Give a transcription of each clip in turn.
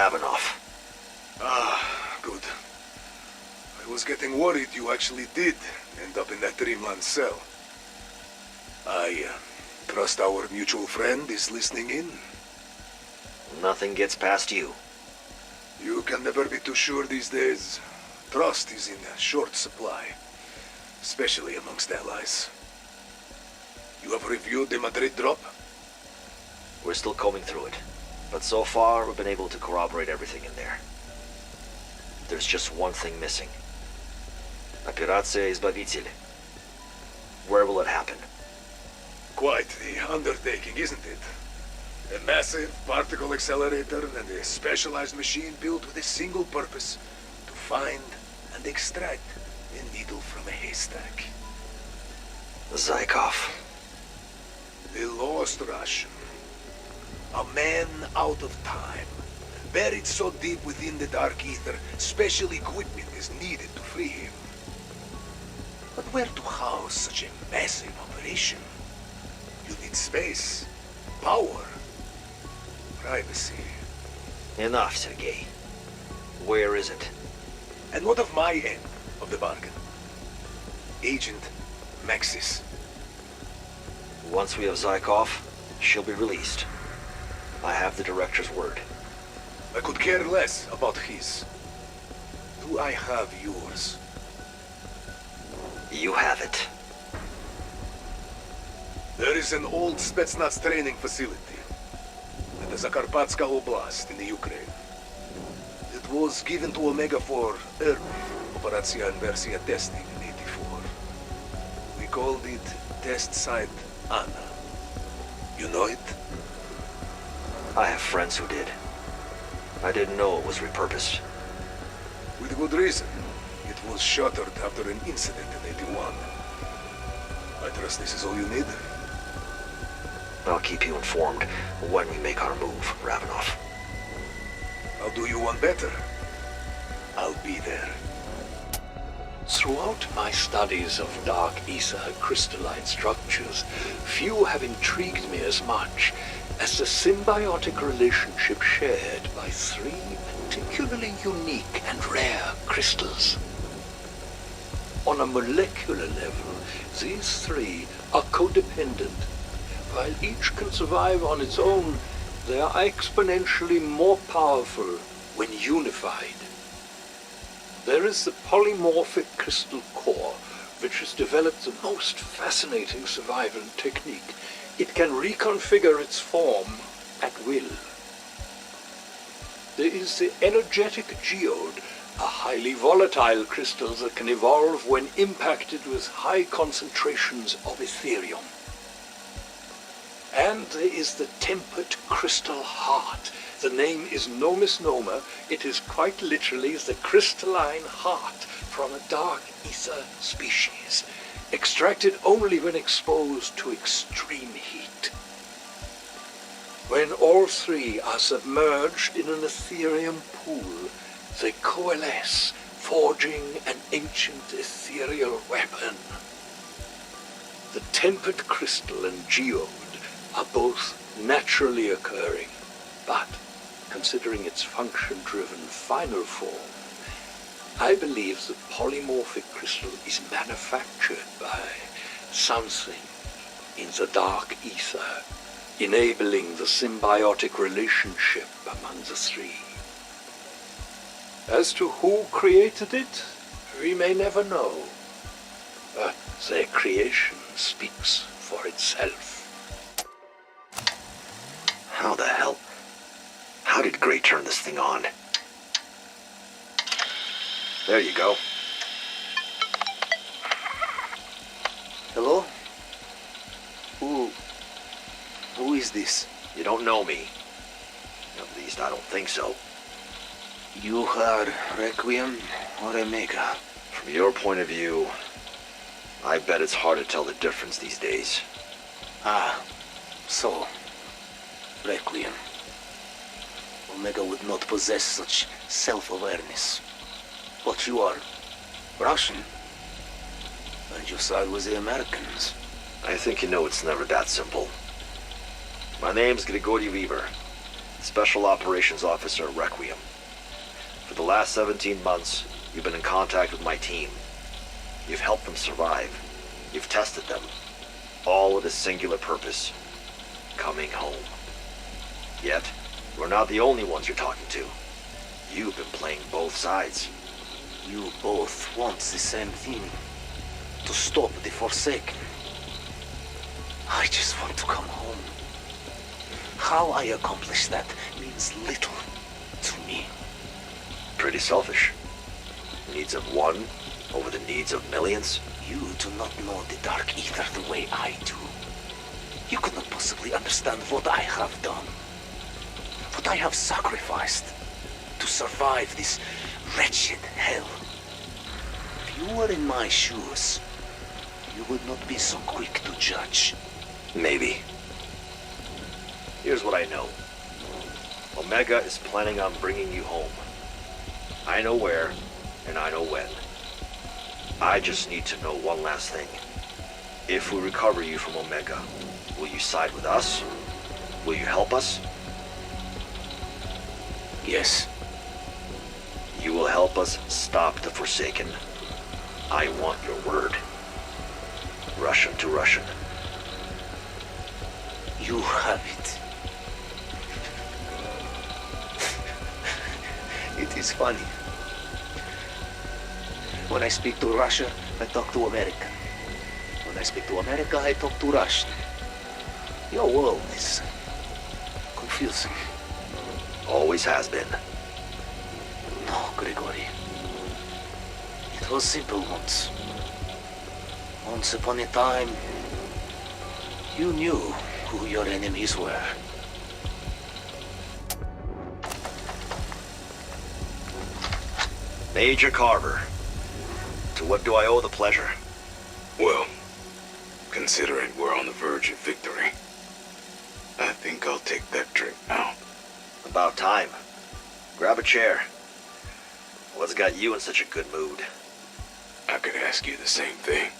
Ravenov. Ah, good. I was getting worried you actually did end up in that Dreamland cell. I trust our mutual friend is listening in. Nothing gets past you. You can never be too sure these days. Trust is in short supply, especially amongst allies. You have reviewed the Madrid drop? We're still combing through it, but so far we've been able to corroborate everything in there. There's just one thing missing. Операция Избавитель. Where will it happen? Quite the undertaking, isn't it? A massive particle accelerator and a specialized machine built with a single purpose: to find and extract a needle from a haystack. Zykov. The lost Russian. A man out of time. Buried so deep within the dark ether, special equipment is needed to free him. But where to house such a massive operation? You need space, power, privacy. Enough, Sergei. Where is it? And what of my end of the bargain? Agent Maxis. Once we have Zykov, she'll be released. I have the director's word. I could care less about his. Do I have yours? You have it. There is an old Spetsnaz training facility in the Zakarpatska Oblast in the Ukraine. It was given to Omega for early Operacja Inversia testing in '84. We called it Test Site Anna. You know it? I have friends who did. I didn't know it was repurposed. With good reason. It was shuttered after an incident in '81. I trust this is all you need. I'll keep you informed when we make our move, Ravenov. I'll do you one better. I'll be there. Throughout my studies of dark ether crystalline structures, few have intrigued me as much as the symbiotic relationship shared by three particularly unique and rare crystals. On a molecular level, these three are codependent. While each can survive on its own, they are exponentially more powerful when unified. There is the polymorphic crystal core, which has developed the most fascinating survival technique. It can reconfigure its form at will. There is the energetic geode, a highly volatile crystal that can evolve when impacted with high concentrations of Ethereum. And there is the tempered crystal heart. The name is no misnomer. It is quite literally the crystalline heart from a dark ether species, extracted only when exposed to extreme heat. When all three are submerged in an Ethereum pool, they coalesce, forging an ancient ethereal weapon. The tempered crystal and geode are both naturally occurring, but considering its function-driven final form, I believe the polymorphic crystal is manufactured by something in the dark ether, enabling the symbiotic relationship among the three. As to who created it, we may never know, but their creation speaks for itself. How the hell? How did Gray turn this thing on? There you go. Hello? Who is this? You don't know me. At least I don't think so. You are Requiem or Omega? From your point of view, I bet it's hard to tell the difference these days. Ah, so, Requiem. Omega would not possess such self-awareness. But you are Russian, and you side with the Americans. I think you know it's never that simple. My name's Grigory Weaver. Special Operations Officer Requiem. For the last 17 months, you've been in contact with my team. You've helped them survive. You've tested them. All with a singular purpose. Coming home. Yet, we're not the only ones you're talking to. You've been playing both sides. You both want the same thing. To stop the Forsaken. I just want to come home. How I accomplish that means little to me. Pretty selfish. Needs of one over the needs of millions? You do not know the Dark Ether the way I do. You could not possibly understand what I have done. What I have sacrificed to survive this wretched hell. If you were in my shoes, you would not be so quick to judge. Maybe. Here's what I know. Omega is planning on bringing you home. I know where, and I know when. I just need to know one last thing. If we recover you from Omega, will you side with us? Will you help us? Yes. You will help us stop the Forsaken. I want your word. Russian to Russian. You have it. It is funny. When I speak to Russia, I talk to America. When I speak to America, I talk to Russian. Your world is confusing. Always has been. No, Grigory. It was simple once. Once upon a time, you knew who your enemies were. Major Carver. To what do I owe the pleasure? Well, considering we're on the verge of victory, I think I'll take that drink now. About time. Grab a chair. What's got you in such a good mood? I could ask you the same thing.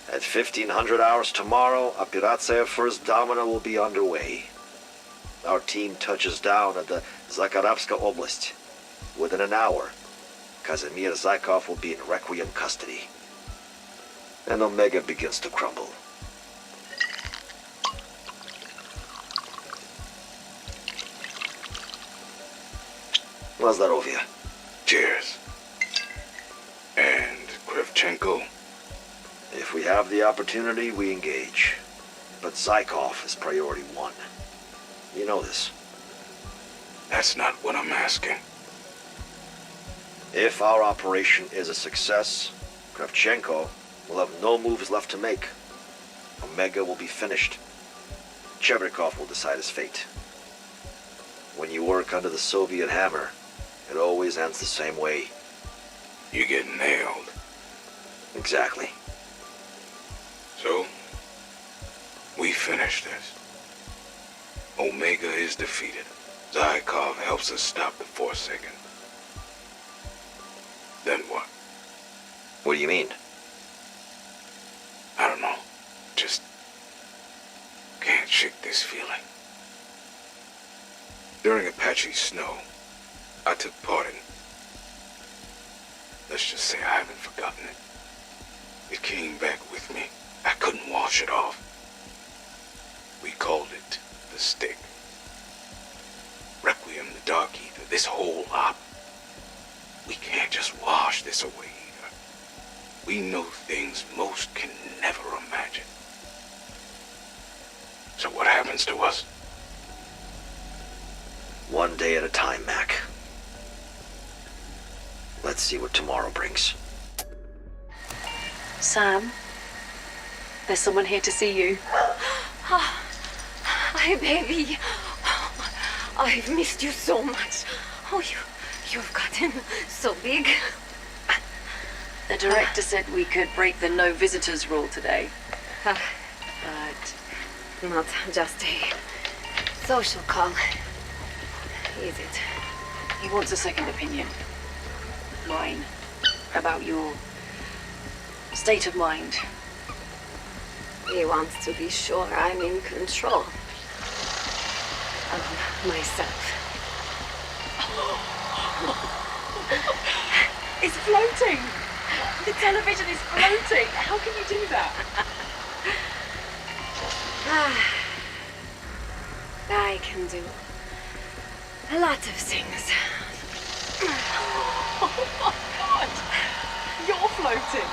At 1500 hours tomorrow, Operacja First Domino will be underway. Our team touches down at the Zakharovska Oblast. Within an hour, Kazimir Zykov will be in Requiem custody. And Omega begins to crumble. Nazdarovia. Cheers. And Kravchenko? If we have the opportunity, we engage. But Zykov is priority one. You know this. That's not what I'm asking. If our operation is a success, Kravchenko will have no moves left to make. Omega will be finished. Chebrikov will decide his fate. When you work under the Soviet hammer, it always ends the same way. You get nailed. Exactly. So, we finish this. Omega is defeated. Zykov helps us stop the Forsaken. Then what? What do you mean? I don't know. Just can't shake this feeling. During Apache Snow, I took part in. Let's just say I haven't forgotten it. It came back with me. I couldn't wash it off. We called it the Stick. Requiem, the Dark Ether, this whole lot. We can't just wash this away either. We know things most can never imagine. So what happens to us? One day at a time, Mac. Let's see what tomorrow brings. Sam, there's someone here to see you. Hi, baby. I've missed you so much. Oh, you've gotten so big. The director said we could break the no visitors rule today. But But not just a social call, is it? he wants a second opinion. Mine. About your state of mind. He wants to be sure I'm in control. of myself. It's floating! The television is floating! How can you do that? I can do a lot of things. Oh my god! You're floating!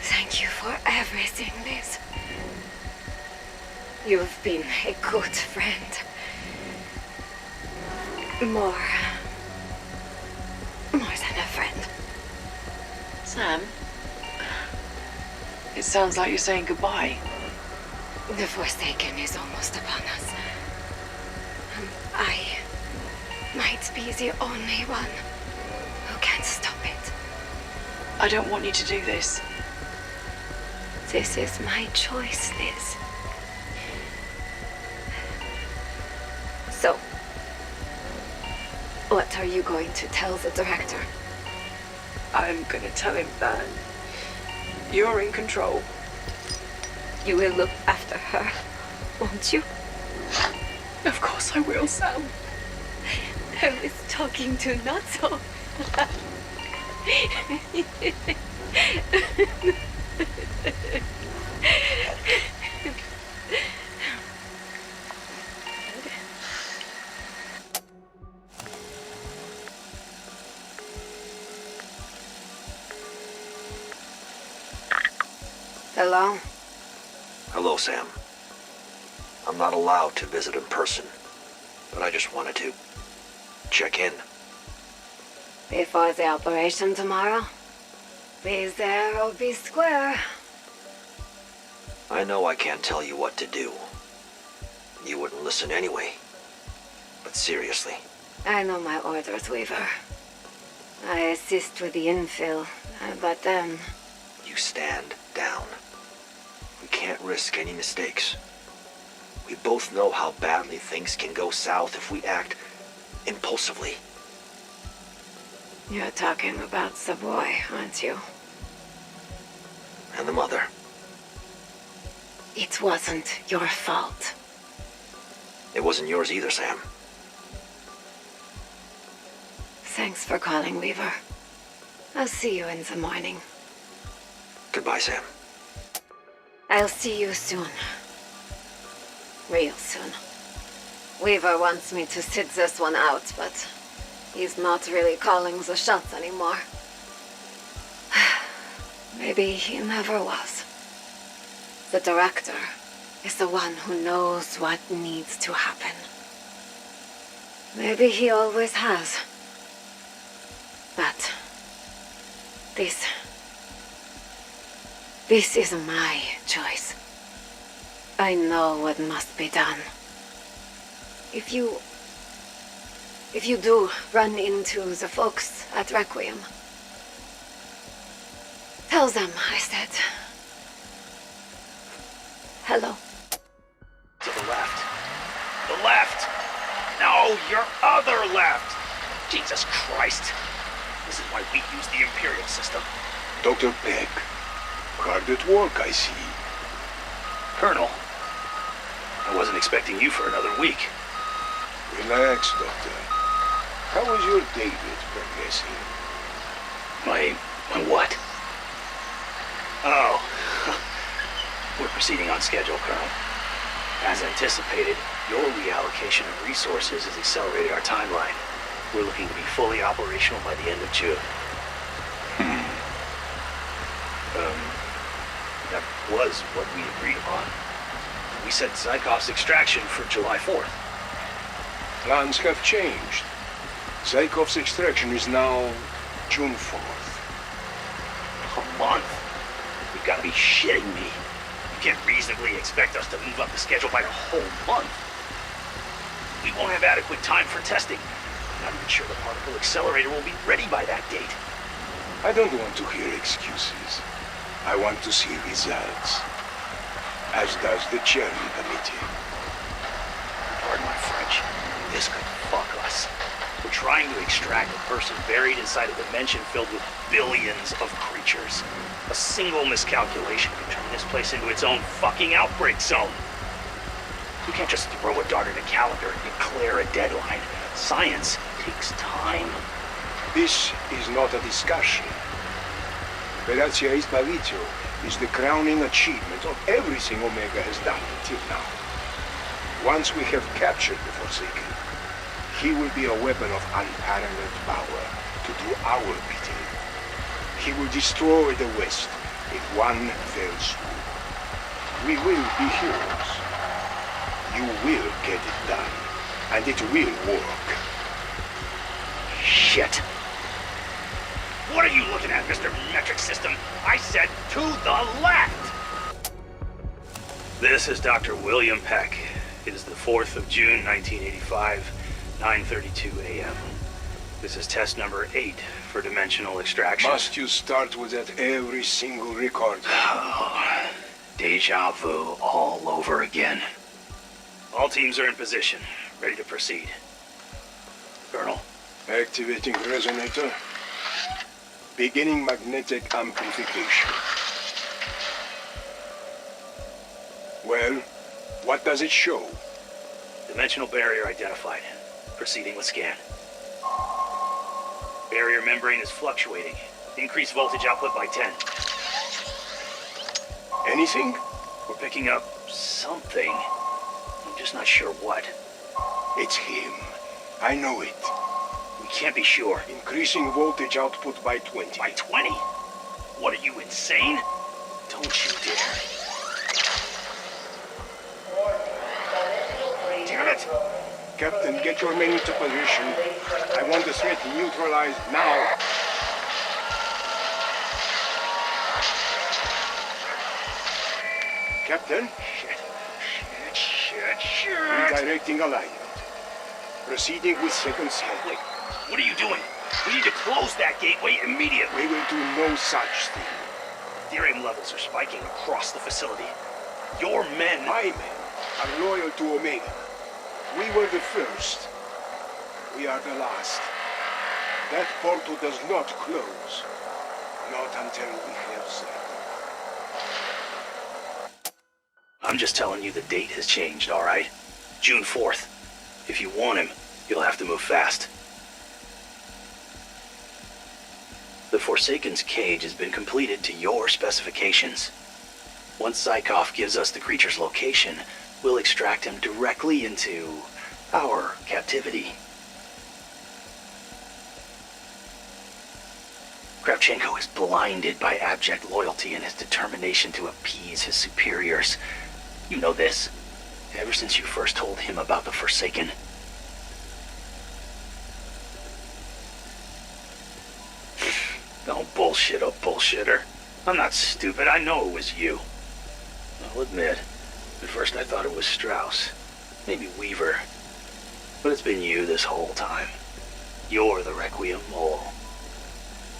Thank you for everything, Liz. You've been a good friend. More than a friend. Sam? It sounds like you're saying goodbye. The Forsaken is almost upon us. And I might be the only one who can stop it. I don't want you to do this. This is my choice, Liz. So, what are you going to tell the director? I'm gonna tell him that you're in control. You will look after her, won't you? Of course I will, Sam. I was talking to Natso. Hello? Hello, Sam. I'm not allowed to visit in person, but I just wanted to check in. Before the operation tomorrow? Be there or be square. I know I can't tell you what to do. You wouldn't listen anyway. But seriously, I know my orders, Weaver. I assist with the infill, but then... you stand down. We can't risk any mistakes. We both know how badly things can go south if we act impulsively. You're talking about the boy, aren't you? And the mother. It wasn't your fault. It wasn't yours either, Sam. Thanks for calling, Weaver. I'll see you in the morning. Goodbye, Sam. I'll see you soon. Real soon. Weaver wants me to sit this one out, but he's not really calling the shots anymore. Maybe he never was. The director is the one who knows what needs to happen. Maybe he always has. But this is my choice. I know what must be done. If you do run into the folks at Requiem, tell them I said hello. To the left. The left! No, your other left! Jesus Christ. This is why we use the Imperial system. Dr. Peck, hard at work, I see. Colonel, I wasn't expecting you for another week. Relax, Doctor. How is your David progressing? My what? Oh. We're proceeding on schedule, Colonel. As anticipated, your reallocation of resources has accelerated our timeline. We're looking to be fully operational by the end of June. That was what we agreed upon. We set Zaikov's extraction for July 4th. Plans have changed. Zaikov's extraction is now June 4th. A month? You've got to be shitting me. You can't reasonably expect us to move up the schedule by a whole month. We won't have adequate time for testing. I'm not even sure the particle accelerator will be ready by that date. I don't want to hear excuses. I want to see results. As does the chairman committee. Pardon my French. This could fuck us. We're trying to extract a person buried inside a dimension filled with billions of creatures. A single miscalculation could turn this place into its own fucking outbreak zone. You can't just throw a dart at a calendar and declare a deadline. Science takes time. This is not a discussion. Operatia Espavitio is the crowning achievement of everything Omega has done until now. Once we have captured the Forsaken, he will be a weapon of unparalleled power to do our bidding. He will destroy the West in one fell swoop. We will be heroes. You will get it done, and it will work. Shit. What are you looking at, Mr. Metric System? I said to the left! This is Dr. William Peck. It is the 4th of June, 1985, 9:32 a.m. This is test number 8 for dimensional extraction. Must you start with that every single record? Oh, deja vu all over again. All teams are in position, ready to proceed. Colonel. Activating resonator. Beginning magnetic amplification. Well, what does it show? Dimensional barrier identified. Proceeding with scan. Barrier membrane is fluctuating. Increase voltage output by 10. Anything? We're picking up something. I'm just not sure what. It's him. I know it. We can't be sure. Increasing voltage output by 20. By 20? What are you, insane? Don't you dare. Damn it! Captain, get your men into position. I want the threat neutralized now. Captain? Shit. Redirecting alignment. Proceeding with second scan. Wait, what are you doing? We need to close that gateway immediately. We will do no such thing. Therium levels are spiking across the facility. Your men... My men are loyal to Omega. We were the first. We are the last. That portal does not close. Not until we have them. I'm just telling you the date has changed, all right? June 4th. If you want him, you'll have to move fast. The Forsaken's cage has been completed to your specifications. Once Zykov gives us the creature's location, we'll extract him directly into our captivity. Kravchenko is blinded by abject loyalty and his determination to appease his superiors. You know this, ever since you first told him about the Forsaken. Don't bullshit a bullshitter. I'm not stupid, I know it was you. I'll admit, at first I thought it was Strauss, maybe Weaver. But it's been you this whole time. You're the Requiem mole.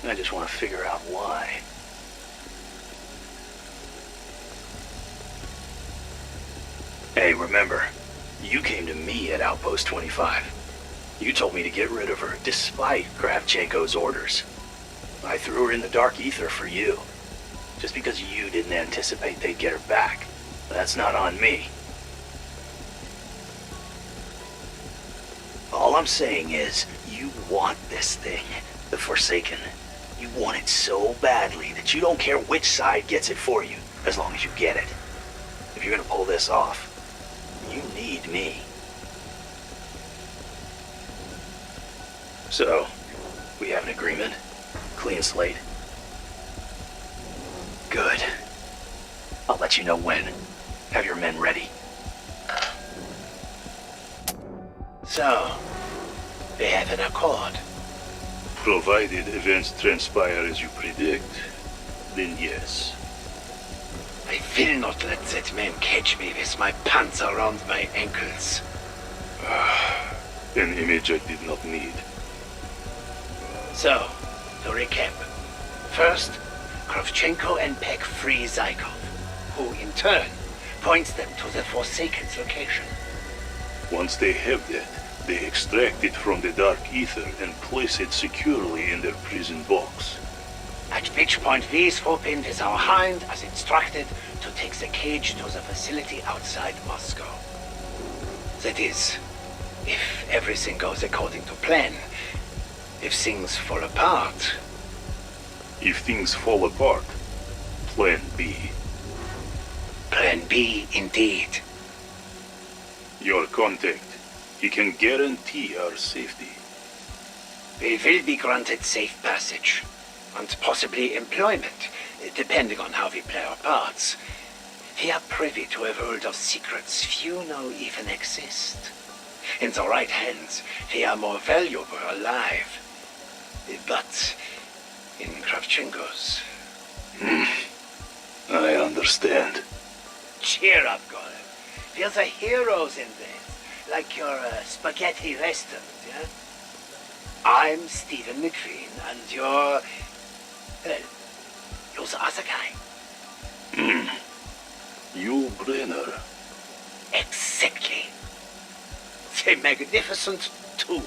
I just want to figure out why. Hey, remember, you came to me at Outpost 25. You told me to get rid of her, despite Kravchenko's orders. I threw her in the dark ether for you, just because you didn't anticipate they'd get her back. That's not on me. All I'm saying is, you want this thing, the Forsaken. You want it so badly that you don't care which side gets it for you, as long as you get it. If you're gonna pull this off, you need me. So, we have an agreement? Clean slate? Good. I'll let you know when. Have your men ready. So, they have an accord. Provided events transpire as you predict, then yes. I will not let that man catch me with my pants around my ankles. An image I did not need. So, to recap. First, Kravchenko and Peck free Zykov, who in turn points them to the Forsaken's location. Once they have that, They extract it from the dark ether and place it securely in their prison box. At which point we swoop in with our hind as instructed to take the cage to the facility outside Moscow. That is, if everything goes according to plan. If things fall apart... If things fall apart, Plan B. Plan B, indeed. Your contact. He can guarantee our safety. We will be granted safe passage, and possibly employment, depending on how we play our parts. We are privy to a world of secrets few know even exist. In the right hands, we are more valuable alive. But in Kravchenko's... I understand. Cheer up, Golem. We're the heroes in this, like your spaghetti restaurant, yeah? I'm Stephen McQueen, and you're... well, you're the other guy. Yul Brenner. Exactly. The magnificent two.